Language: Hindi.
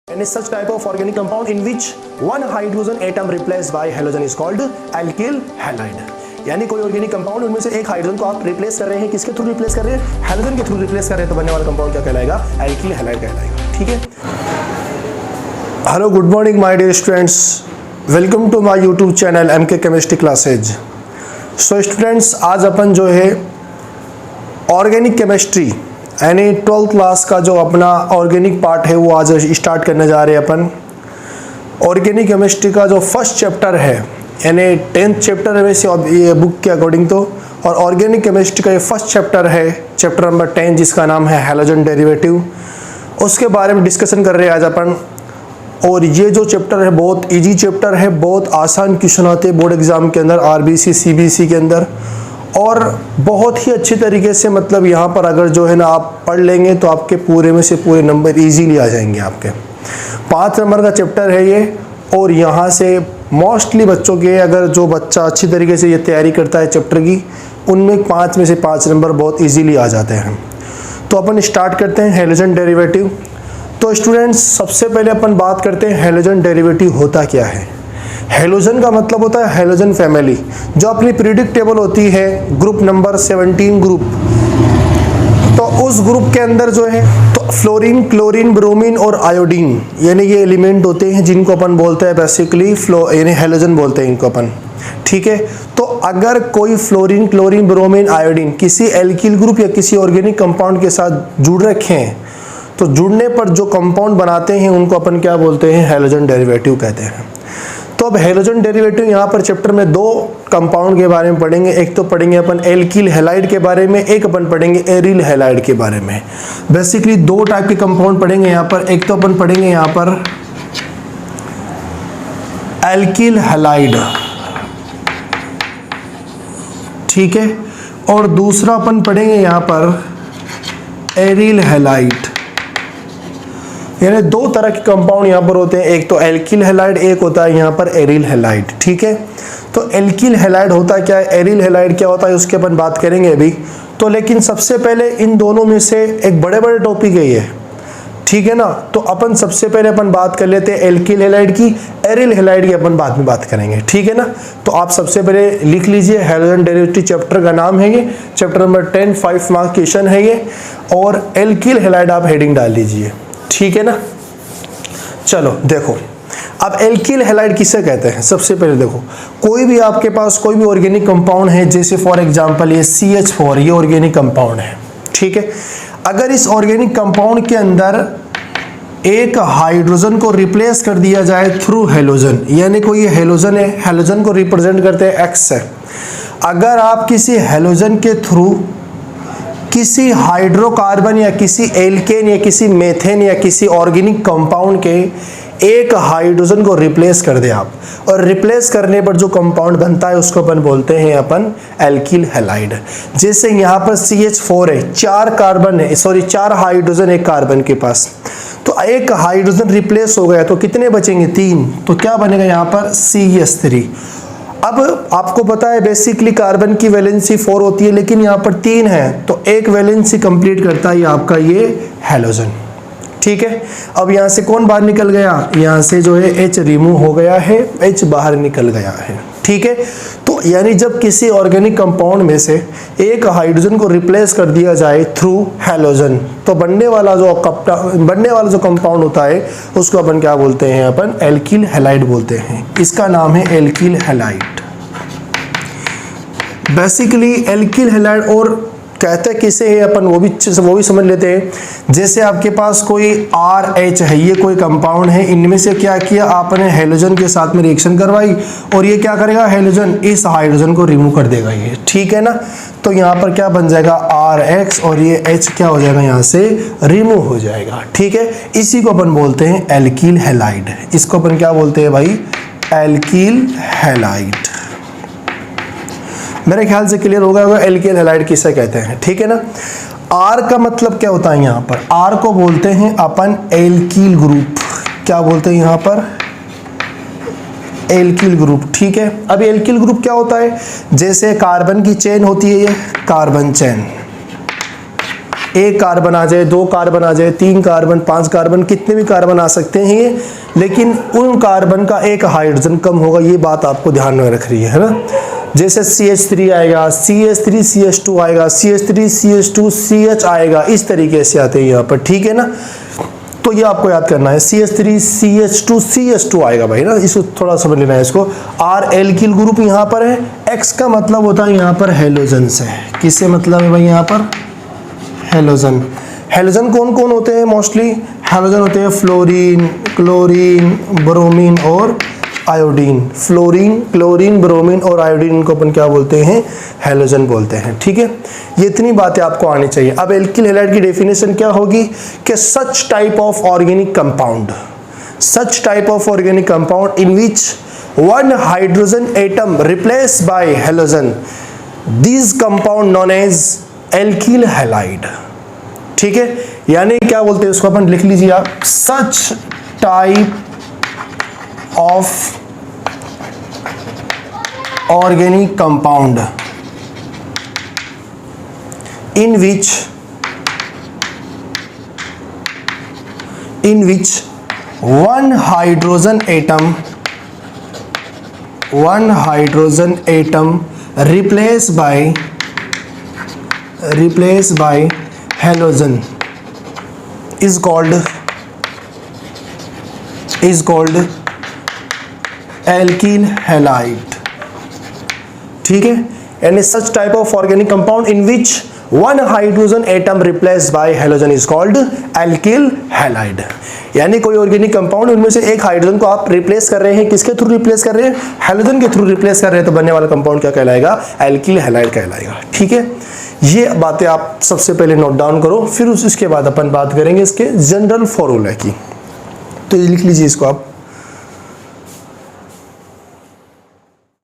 And is such type of organic compound in which one hydrogen atom replaced by halogen is called alkyl halide. यानी कोई ऑर्गेनिक कंपाउंड उनमें से एक हाइड्रोजन को आप रिप्लेस कर रहे हैं, किसके थ्रू रिप्लेस कर रहे हैं? हैलोजन के थ्रू रिप्लेस कर रहे हैं, तो बनने वाला कंपाउंड क्या कहलाएगा? एल्किल हैलाइड कहलाएगा। ठीक है। Hello, good morning my dear students, welcome to my YouTube channel MK chemistry classes. So students, आज अपन जो है ऑर्गेनिक केमिस्ट्री यानी 12th क्लास का जो अपना ऑर्गेनिक पार्ट है वो आज स्टार्ट करने जा रहे हैं अपन। ऑर्गेनिक केमिस्ट्री का जो फर्स्ट चैप्टर है यानी 10th चैप्टर है वैसे ये बुक के अकॉर्डिंग तो, और ऑर्गेनिक केमिस्ट्री का ये फर्स्ट चैप्टर है, चैप्टर नंबर 10, जिसका नाम है हैलोजन डेरिवेटिव। उसके बारे में डिस्कशन कर रहे हैं आज अपन। और ये जो चैप्टर है बहुत इजी चैप्टर है, बहुत आसान क्वेश्चन आते हैं बोर्ड एग्जाम के अंदर, आरबीसी सीबीएसई के अंदर, और बहुत ही अच्छी तरीके से मतलब यहाँ पर अगर जो है ना आप पढ़ लेंगे तो आपके पूरे में से पूरे नंबर इजीली आ जाएंगे आपके। 5 नंबर का चैप्टर है ये, और यहाँ से मोस्टली बच्चों के, अगर जो बच्चा अच्छी तरीके से ये तैयारी करता है चैप्टर की, उनमें 5 में से 5 नंबर बहुत इजीली आ जाते हैं। तो अपन स्टार्ट करते हैं हैलोजन डेरिवेटिव। तो स्टूडेंट्स, सबसे पहले अपन बात करते हैं हैलोजन डेरिवेटिव होता क्या है। हैलोजन का मतलब होता है हैलोजन फैमिली, जो अपनी पीरियोडिक टेबल होती है ग्रुप नंबर 17 ग्रुप। तो उस ग्रुप के अंदर जो है तो फ्लोरीन, क्लोरीन, ब्रोमीन और आयोडीन यानी ये एलिमेंट होते हैं जिनको अपन बोलते हैं बेसिकली यानी हैलोजन बोलते हैं इनको अपन। ठीक है। तो अगर कोई फ्लोरीन, क्लोरीन, ब्रोमीन, आयोडीन किसी एल्किल ग्रुप या किसी ऑर्गेनिक कंपाउंड के साथ जुड़ रखे हैं तो जुड़ने पर जो कंपाउंड बनाते हैं उनको अपन क्या बोलते हैं? हैलोजन डेरिवेटिव कहते हैं। तो अब हैलोजन डेरिवेटिव यहाँ पर चैप्टर में 2 कंपाउंड के बारे में पढ़ेंगे। एक तो पढ़ेंगे अपन एल्किल हैलाइड के बारे में, एक अपन पढ़ेंगे एरिल हैलाइड के बारे में। बेसिकली 2 टाइप के कंपाउंड पढ़ेंगे यहाँ पर। एक तो अपन पढ़ेंगे यहाँ पर एल्किल हैलाइड, ठीक है, और दूसरा अपन पढ़ेंगे यहाँ पर एरिल हैलाइड। यानी 2 तरह के कंपाउंड यहाँ पर होते हैं, एक तो एल्किल हैलाइड, एक होता है यहाँ पर एरिल हैलाइड। ठीक है। तो एल्किल हैलाइड होता क्या है, एरिल हैलाइड क्या होता है, उसके अपन बात करेंगे अभी। तो लेकिन सबसे पहले इन दोनों में से एक बड़े बड़े टॉपिक है ये, ठीक है ना। तो अपन सबसे पहले अपन बात कर लेते हैं एल्किल हैलाइड की, एरिल हैलाइड की अपन बाद में बात करेंगे। ठीक है ना। तो आप सबसे पहले लिख लीजिए, हैलोजन डेरिवेटिव चैप्टर का नाम है ये, चैप्टर नंबर 10, 5 मार्क्स क्वेश्चन है ये, और एल्किल हैलाइड आप हेडिंग डाल लीजिए। ठीक है ना। चलो देखो, अब एल्किल हैलाइड किसे कहते हैं? सबसे पहले देखो, कोई भी आपके पास कोई भी ऑर्गेनिक कंपाउंड है, जैसे फॉर एग्जांपल ये CH4, ये ऑर्गेनिक कंपाउंड है। ठीक है। अगर इस ऑर्गेनिक कंपाउंड के अंदर एक हाइड्रोजन को रिप्लेस कर दिया जाए थ्रू हैलोजन, यानी कोई हैलोजन है, हैलोजन को रिप्रेजेंट करते हैं X से। अगर आप किसी हैलोजन के थ्रू किसी हाइड्रोकार्बन या किसी एल्केन या किसी मेथेन या किसी ऑर्गेनिक कंपाउंड के एक हाइड्रोजन को रिप्लेस कर दे आप, और रिप्लेस करने पर जो कंपाउंड बनता है उसको अपन बोलते हैं अपन एल्किल हैलाइड। जैसे यहाँ पर CH4 है, 4 कार्बन है, सॉरी 4 हाइड्रोजन एक कार्बन के पास, तो एक हाइड्रोजन रिप्लेस हो गया तो कितने बचेंगे? 3। तो क्या बनेगा यहाँ पर? CH3। अब आपको पता है बेसिकली कार्बन की वैलेंसी 4 होती है, लेकिन यहाँ पर 3 है, तो एक वैलेंसी कंप्लीट करता है आपका ये हैलोजन। ठीक है। अब यहाँ से कौन बाहर निकल गया? यहाँ से जो है H रिमूव हो गया है, H बाहर निकल गया है। ठीक है। तो यानी जब किसी ऑर्गेनिक कंपाउंड में से एक हाइड्रोजन को रिप्लेस कर दिया जाए थ्रू हैलोजन, तो बनने वाला जो कंपाउंड होता है उसको अपन क्या बोलते हैं? अपन एल्किल हैलाइड बोलते हैं। इसका नाम है alkyl halide. Basically alkyl halide और कहते किसे है अपन वो भी समझ लेते हैं। जैसे आपके पास कोई RH है, ये कोई कंपाउंड है, इनमें से क्या किया आपने? हैलोजन के साथ में रिएक्शन करवाई, और ये क्या करेगा? हैलोजन इस हाइड्रोजन को रिमूव कर देगा ये। ठीक है ना। तो यहाँ पर क्या बन जाएगा? RH, और ये H क्या हो जाएगा? यहाँ से रिमूव हो जाएगा। ठीक है। इसी को अपन बोलते हैं एल्किल हैलाइड। इसको अपन क्या बोलते हैं भाई? Alkyl halide. मेरे ख्याल से क्लियर हो गया होगा एल्किल हैलाइड किसे कहते हैं। ठीक है ना। R का मतलब क्या होता है? यहाँ पर R को बोलते हैं अपन एल्किल ग्रुप। क्या बोलते हैं यहाँ पर? Alkyl group. ठीक है। अब एल्किल ग्रुप क्या होता है? जैसे कार्बन की चेन होती है, ये कार्बन चेन, एक कार्बन आ जाए, 2 कार्बन आ जाए, 3 कार्बन, 5 कार्बन, कितने भी कार्बन आ सकते हैं ये, लेकिन उन कार्बन का एक हाइड्रोजन कम होगा, ये बात आपको ध्यान में रख रही है ना। जैसे CH3 आएगा, CH3 CH2 आएगा, CH3 CH2 CH आएगा, इस तरीके से आते हैं यहाँ पर, ठीक है ना। तो ये आपको याद करना है, CH3 CH2 CH2 आएगा भाई ना, इसको थोड़ा समझ लेना है इसको। R एल्किल ग्रुप यहाँ पर है, X का मतलब होता है यहाँ पर हेलोजन से। किससे मतलब है भाई यहाँ पर? हेलोजन। हेलोजन कौन कौन होते हैं? मोस्टली हेलोजन होते हैं फ्लोरीन, क्लोरीन, ब्रोमीन और आयोडीन। फ्लोरीन, क्लोरीन, ब्रोमीन और आयोडीन, इनको अपन क्या बोलते हैं? हेलोजन बोलते हैं, ठीक है। ये इतनी बातें आपको आनी चाहिए। अब एल्किल हैलाइड की डेफिनेशन क्या होगी कि such type of organic compound, such type of organic compound in which one hydrogen atom replace by halogen, this compound known as alkyl halide, ठीक है। यानी क्या बोलते हैं इसको, अपन लिख लीजिए आप, सच type of organic compound in which one hydrogen atom replaced by halogen is called alkyl halide, ठीक है। यानी सच type of organic compound in which one hydrogen atom replace by halogen is called alkyl halide. यानी कोई ऑर्गेनिक कंपाउंड, उनमें से एक हाइड्रोजन को आप रिप्लेस कर रहे हैं, किसके थ्रू रिप्लेस कर रहे हैं? हेलोजन के थ्रू रिप्लेस कर रहे हैं, तो बनने वाला कंपाउंड क्या कहलाएगा? एल्किल हैलाइड कहलाएगा, ठीक है। ये बातें आप सबसे पहले नोट डाउन करो, फिर उसके बाद अपन बात करेंगे इसके जनरल फॉर्मूला की। तो ये लिख लीजिए इसको आप।